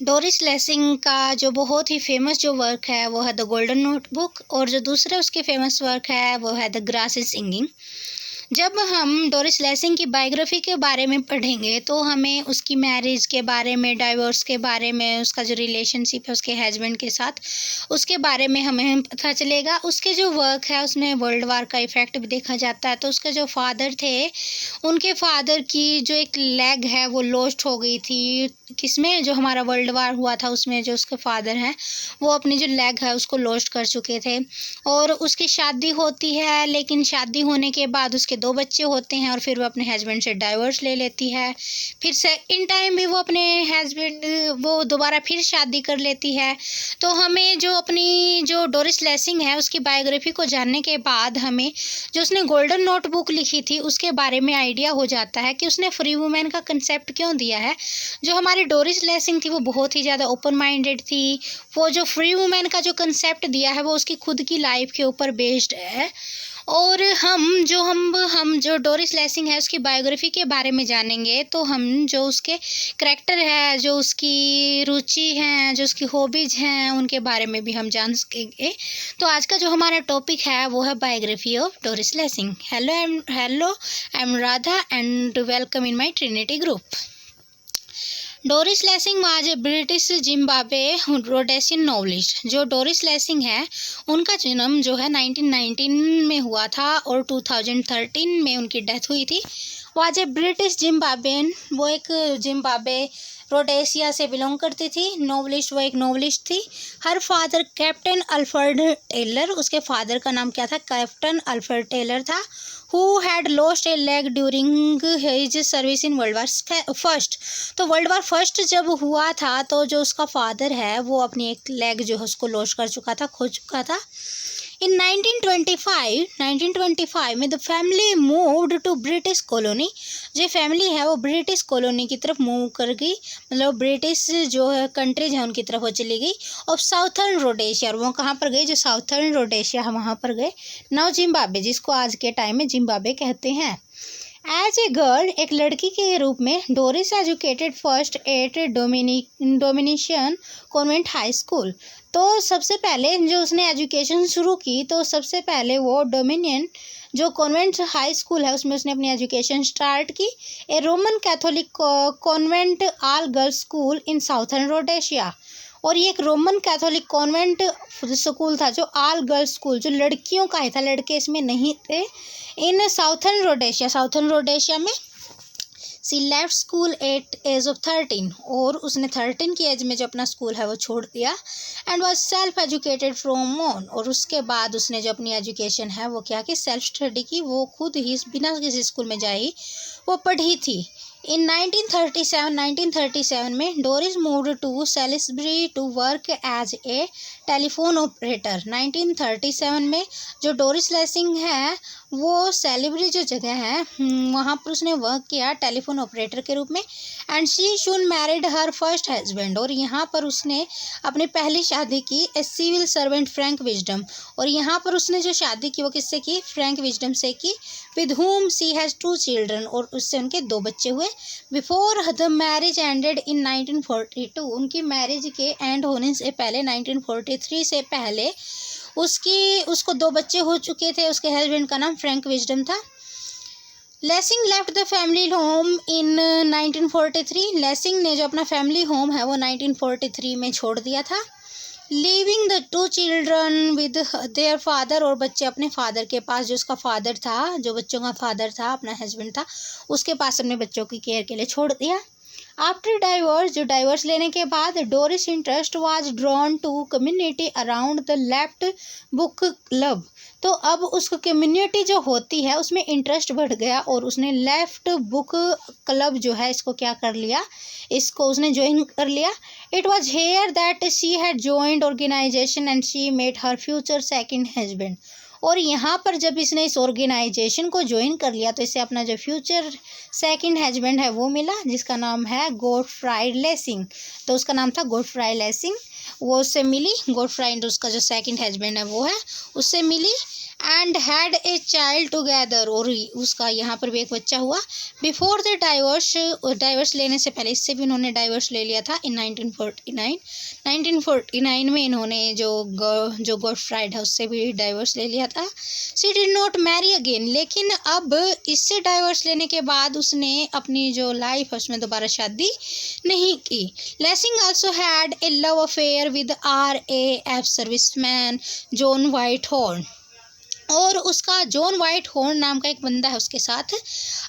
Doris Lessing का जो बहुत ही फेमस जो वर्क है वो है द गोल्डन नोटबुक, और जो दूसरा उसके फेमस वर्क है वो है द ग्रास इज सिंगिंग। जब हम डोरिस लेसिंग की बायोग्राफी के बारे में पढ़ेंगे तो हमें उसकी मैरिज के बारे में, डाइवोर्स के बारे में, उसका जो रिलेशनशिप है उसके हस्बैंड के साथ, उसके बारे में हमें पता चलेगा। उसके जो वर्क है उसमें वर्ल्ड वार का इफ़ेक्ट भी देखा जाता है। तो उसके जो फादर थे, उनके फादर की जो एक लेग है वो लॉस्ट हो गई थी। किसमें, जो हमारा वर्ल्ड वार हुआ था उसमें जो उसके फादर हैं वो अपनी जो लेग है उसको लॉस्ट कर चुके थे। और उसकी शादी होती है, लेकिन शादी होने के बाद उसके 2 बच्चे होते हैं और फिर वो अपने हस्बैंड से डाइवोर्स ले लेती है। फिर सेकंड टाइम भी वो अपने हस्बैंड वो दोबारा फिर शादी कर लेती है। तो हमें जो अपनी जो डोरिस लेसिंग है उसकी बायोग्राफी को जानने के बाद हमें जो उसने गोल्डन नोटबुक लिखी थी उसके बारे में आइडिया हो जाता है कि उसने फ्री वुमेन का कंसेप्ट क्यों दिया है। जो हमारी डोरिस लेसिंग थी वो बहुत ही ज़्यादा ओपन माइंडेड थी। वो जो फ्री वुमेन का जो कंसेप्ट दिया है वो उसकी खुद की लाइफ के ऊपर बेस्ड है। और हम जो डोरिस लेसिंग है उसकी बायोग्राफी के बारे में जानेंगे तो हम जो उसके करैक्टर है, जो उसकी रुचि हैं, जो उसकी हॉबीज़ हैं, उनके बारे में भी हम जान सकेंगे। तो आज का जो हमारा टॉपिक है वो है biography of Doris Lessing. Hello, I am Radha and welcome in my Trinity group. Doris Lessing was a British Zimbabwe Rhodesian novelist. जो डोरिस लेसिंग है उनका जन्म जो है 1919 में हुआ था और 2013 में उनकी डेथ हुई थी। वाज ए ब्रिटिश जिम्बाब्वेन, वो एक जिम्बाब्वे रोडेशिया से बिलोंग करती थी। नॉवलिस्ट, वो एक नॉवलिस्ट थी। Her father captain Alfred Taylor, उसके फादर का नाम क्या था? कैप्टन अल्फ्रेड टेलर था। Who had lost a leg during his service in world war first. तो वर्ल्ड वार फर्स्ट जब हुआ था तो जो उसका फादर है वो अपनी एक लेग जो है उसको लॉस्ट कर चुका था, खो चुका था। इन 1925 में the family moved to British colony. जो फैमिली है वो ब्रिटिश कॉलोनी की तरफ मूव कर गई, मतलब ब्रिटिश जो है कंट्रीज है उनकी तरफ वो चली गई। और साउथर्न रोडेशिया, वो कहाँ पर गई? जो साउथर्न रोडेशिया है वहाँ पर गए। नव जिम्बाब्वे, जिसको आज के टाइम में जिम्बाब्वे कहते हैं। एज ए गर्ल, एक लड़की के रूप में Doris educated first at Dominican convent high school. तो सबसे पहले जो उसने एजुकेशन शुरू की तो सबसे पहले वो डोमिनियन जो कॉन्वेंट हाई स्कूल है उसमें उसने अपनी एजुकेशन स्टार्ट की। A Roman Catholic convent all girls school in Southern Rhodesia. और ये एक रोमन कैथोलिक कॉन्वेंट स्कूल था जो ऑल गर्ल्स स्कूल, जो लड़कियों का ही था, लड़के इसमें नहीं थे। इन साउथर्न रोडेशिया में she left school at age of 13, और उसने 13 की एज में जो अपना स्कूल है वो छोड़ दिया। And was self educated from on, और उसके बाद उसने जो अपनी एजुकेशन है वो क्या कि सेल्फ स्टडी की, वो खुद ही बिना किसी स्कूल में जाई वो पढ़ी थी। इन 1937 में Doris moved to Salisbury to work as a telephone operator. 1937 में जो डोरिस लेसिंग है वो सेलिब्री जो जगह है वहाँ पर उसने वर्क किया टेलीफोन ऑपरेटर के रूप में। And she soon married her first husband, और यहाँ पर उसने अपनी पहली शादी की a civil servant Frank Wisdom. और यहाँ पर उसने जो शादी की वो किससे की? फ्रैंक विजडम से की। With whom she has 2 children, और उससे उनके 2 बच्चे हुए। Before the marriage ended in 1942, उनकी मैरिज के एंड होने से पहले 1943 से पहले उसको 2 बच्चे हो चुके थे। उसके हस्बैंड का नाम फ्रैंक विजडम था। Lacing left the family home in 1943। Lacing ने जो अपना फैमिली होम है वो 1943 में छोड़ दिया था। Leaving the 2 children with their father, और बच्चे अपने फादर के पास, जो उसका फादर था, जो बच्चों का फादर था, अपना हस्बैंड था, उसके पास अपने बच्चों की केयर के लिए छोड़ दिया। आफ्टर डाइवोर्स, जो डाइवोर्स लेने के बाद Doris interest was drawn to community around the left book club. तो अब उसको कम्युनिटी जो होती है उसमें इंटरेस्ट बढ़ गया और उसने लेफ्ट बुक क्लब जो है इसको क्या कर लिया, इसको उसने ज्वाइन कर लिया। It was here that she had joined organisation and she met her future second husband. और यहाँ पर जब इसने इस ऑर्गेनाइजेशन को ज्वाइन कर लिया तो इसे अपना जो फ्यूचर सेकंड हस्बैंड है वो मिला, जिसका नाम है गॉडफ्राई लेसिंग। तो उसका नाम था गॉडफ्राई लेसिंग, वो उससे मिली। गॉडफ्राई उसका जो सेकंड हस्बैंड है वो है, उससे मिली। And had a child together, और उसका यहाँ पर भी एक बच्चा हुआ। बिफोर द डाइवर्स लेने से पहले, इससे भी इन्होंने डाइवर्स ले लिया था इन 1949 में इन्होंने जो गॉडफ्राइड है उससे भी डाइवर्स ले लिया था। She did not marry again, लेकिन अब इससे डाइवर्स लेने के बाद उसने अपनी जो लाइफ है उसमें दोबारा शादी नहीं की। Lacing also had a love affair with RAF serviceman John white horn, और उसका जॉन व्हाइट हॉर्न नाम का एक बंदा है उसके साथ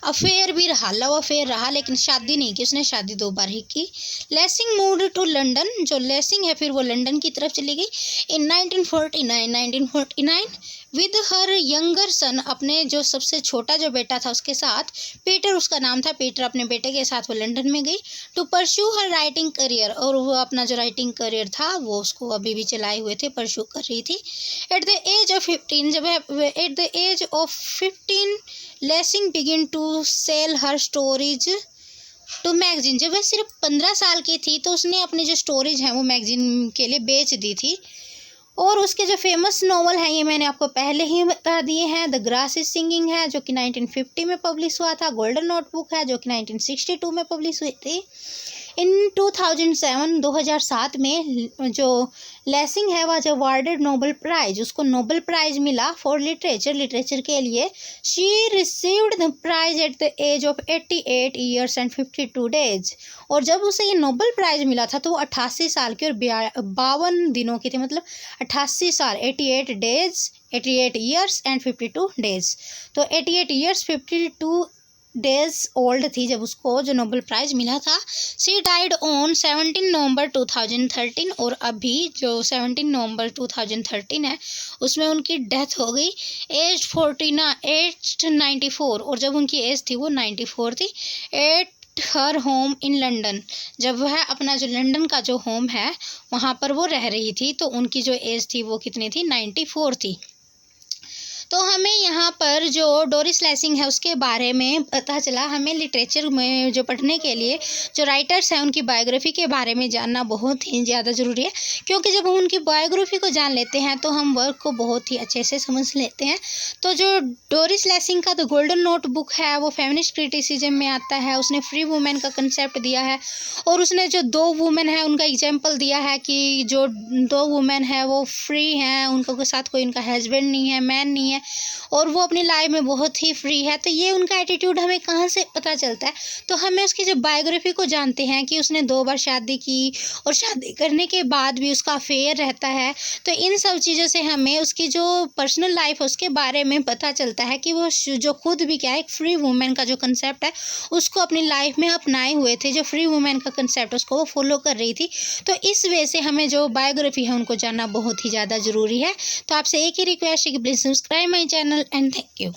अफेयर भी रहा, लव अफेयर रहा, लेकिन शादी नहीं की, उसने शादी 2 बार ही की। लेसिंग मूव्ड टू लंदन, जो लेसिंग है फिर वो लंदन की तरफ चली गई इन 1949 विद हर यंगर सन, अपने जो सबसे छोटा जो बेटा था उसके साथ, पीटर उसका नाम था, पीटर अपने बेटे के साथ वो लंदन में गई to pursue her writing career, और वो अपना जो राइटिंग करियर था वो उसको अभी भी चलाए हुए थे, परस्यू कर रही थी। At the age of 15 Lessing begin to sell her stories to magazine, जब वह सिर्फ 15 साल की थी तो उसने अपनी जो स्टोरीज हैं वो मैगजीन के लिए बेच दी थी। और उसके जो फेमस नॉवल हैं ये मैंने आपको पहले ही बता दिए हैं। द ग्रास इज सिंगिंग है जो कि 1950 में पब्लिश हुआ था। गोल्डन नोटबुक है जो कि 1962 में पब्लिश हुई थी। इन 2007 में जो लेसिंग है वह जो अवार्डेड नोबेल प्राइज, उसको नोबेल प्राइज मिला फॉर लिटरेचर के लिए। She received the prize at the age of 88 years and 52 days, और जब उसे ये नोबेल प्राइज मिला था तो वो 88 साल की और 52 दिनों की थी, मतलब 88 साल 88 ईयर्स एंड 52 डेज। तो 88 ईयर्स 52 डेज ओल्ड थी जब उसको जो नोबेल प्राइज़ मिला था। शी डाइड ऑन 17 नवंबर 2013, और अभी जो 17 नवंबर 2013 है उसमें उनकी डेथ हो गई एज 94, और जब उनकी एज थी वो 94 थी। At her home in London, जब वह अपना जो लंदन का जो होम है वहाँ पर वो रह रही थी तो उनकी जो एज थी वो कितनी थी, 94 थी। तो हमें यहाँ पर जो डोरिस लेसिंग है उसके बारे में पता चला। हमें लिटरेचर में जो पढ़ने के लिए जो राइटर्स हैं उनकी बायोग्राफी के बारे में जानना बहुत ही ज़्यादा ज़रूरी है, क्योंकि जब हम उनकी बायोग्राफी को जान लेते हैं तो हम वर्क को बहुत ही अच्छे से समझ लेते हैं। तो जो डोरिस लेसिंग का द गोल्डन नोटबुक है वो फेमिनिस्ट क्रिटिसिज्म में आता है। उसने फ्री वुमेन का कंसेप्ट दिया है, और उसने जो 2 वुमेन है उनका एग्जाम्पल दिया है कि जो 2 वुमेन है वो फ्री हैं, उनके साथ कोई उनका हस्बैंड नहीं है, मैन नहीं है, और वो अपनी लाइफ में बहुत ही फ्री है। तो ये उनका एटीट्यूड हमें कहाँ से पता चलता है, तो हमें उसकी जो बायोग्राफी को जानते हैं कि उसने 2 बार शादी की और शादी करने के बाद भी उसका अफेयर रहता है। तो इन सब चीज़ों से हमें उसकी जो पर्सनल लाइफ है उसके बारे में पता चलता है कि वो जो खुद भी क्या है, एक फ्री वुमेन का जो कंसेप्ट है उसको अपनी लाइफ में अपनाए हुए थे। जो फ्री वुमेन का कंसेप्ट उसको वो फॉलो कर रही थी। तो इस वजह से हमें जो बायोग्राफी है उनको जानना बहुत ही ज़्यादा ज़रूरी है। तो आपसे एक ही रिक्वेस्ट है कि please subscribe my channel and thank you.